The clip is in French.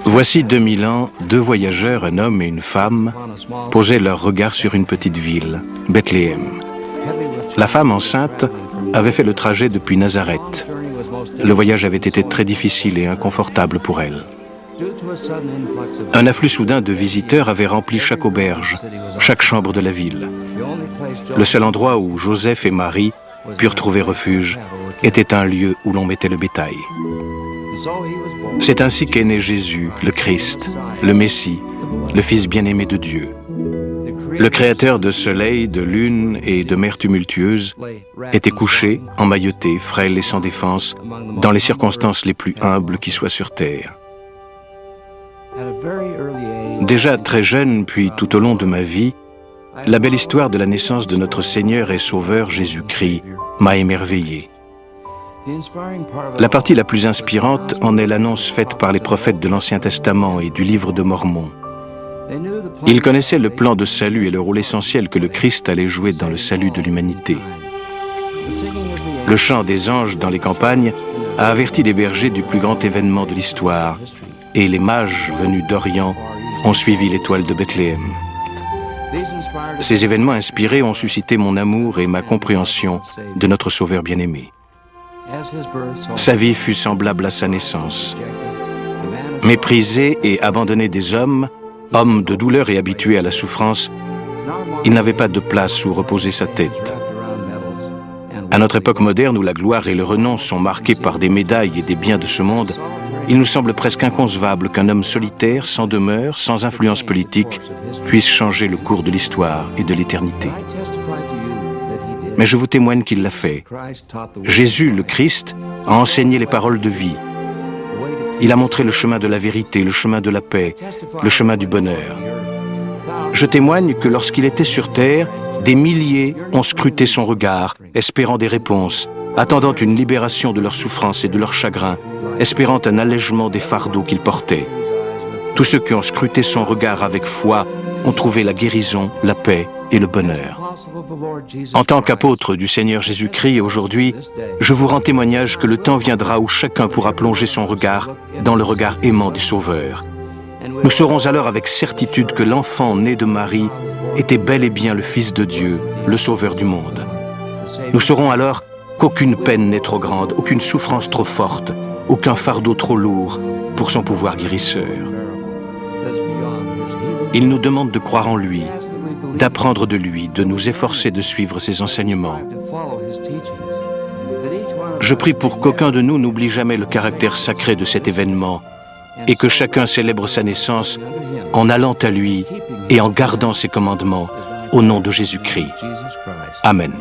Voici 2000 ans, deux voyageurs, un homme et une femme, posaient leur regard sur une petite ville, Bethléem. La femme enceinte avait fait le trajet depuis Nazareth. Le voyage avait été très difficile et inconfortable pour elle. Un afflux soudain de visiteurs avait rempli chaque auberge, chaque chambre de la ville. Le seul endroit où Joseph et Marie purent trouver refuge était un lieu où l'on mettait le bétail. C'est ainsi qu'est né Jésus, le Christ, le Messie, le Fils bien-aimé de Dieu. Le créateur de soleil, de lune et de mer tumultueuse était couché, emmailloté, frêle et sans défense, dans les circonstances les plus humbles qui soient sur terre. Déjà très jeune, puis tout au long de ma vie, la belle histoire de la naissance de notre Seigneur et Sauveur Jésus-Christ m'a émerveillé. La partie la plus inspirante en est l'annonce faite par les prophètes de l'Ancien Testament et du livre de Mormon. Ils connaissaient le plan de salut et le rôle essentiel que le Christ allait jouer dans le salut de l'humanité. Le chant des anges dans les campagnes a averti les bergers du plus grand événement de l'histoire, et les mages venus d'Orient ont suivi l'étoile de Bethléem. Ces événements inspirés ont suscité mon amour et ma compréhension de notre Sauveur bien-aimé. Sa vie fut semblable à sa naissance. Méprisé et abandonné des hommes, homme de douleur et habitué à la souffrance, il n'avait pas de place où reposer sa tête. À notre époque moderne où la gloire et le renom sont marqués par des médailles et des biens de ce monde, il nous semble presque inconcevable qu'un homme solitaire, sans demeure, sans influence politique, puisse changer le cours de l'histoire et de l'éternité. Mais je vous témoigne qu'il l'a fait. Jésus, le Christ, a enseigné les paroles de vie. Il a montré le chemin de la vérité, le chemin de la paix, le chemin du bonheur. Je témoigne que lorsqu'il était sur terre, des milliers ont scruté son regard, espérant des réponses, attendant une libération de leurs souffrances et de leurs chagrins, espérant un allègement des fardeaux qu'il portait. Tous ceux qui ont scruté son regard avec foi ont trouvé la guérison, la paix et le bonheur. En tant qu'apôtre du Seigneur Jésus-Christ, aujourd'hui, je vous rends témoignage que le temps viendra où chacun pourra plonger son regard dans le regard aimant du Sauveur. Nous saurons alors avec certitude que l'enfant né de Marie était bel et bien le Fils de Dieu, le Sauveur du monde. Nous saurons alors qu'aucune peine n'est trop grande, aucune souffrance trop forte, aucun fardeau trop lourd pour son pouvoir guérisseur. Il nous demande de croire en lui, d'apprendre de lui, de nous efforcer de suivre ses enseignements. Je prie pour qu'aucun de nous n'oublie jamais le caractère sacré de cet événement et que chacun célèbre sa naissance en allant à lui et en gardant ses commandements au nom de Jésus-Christ. Amen.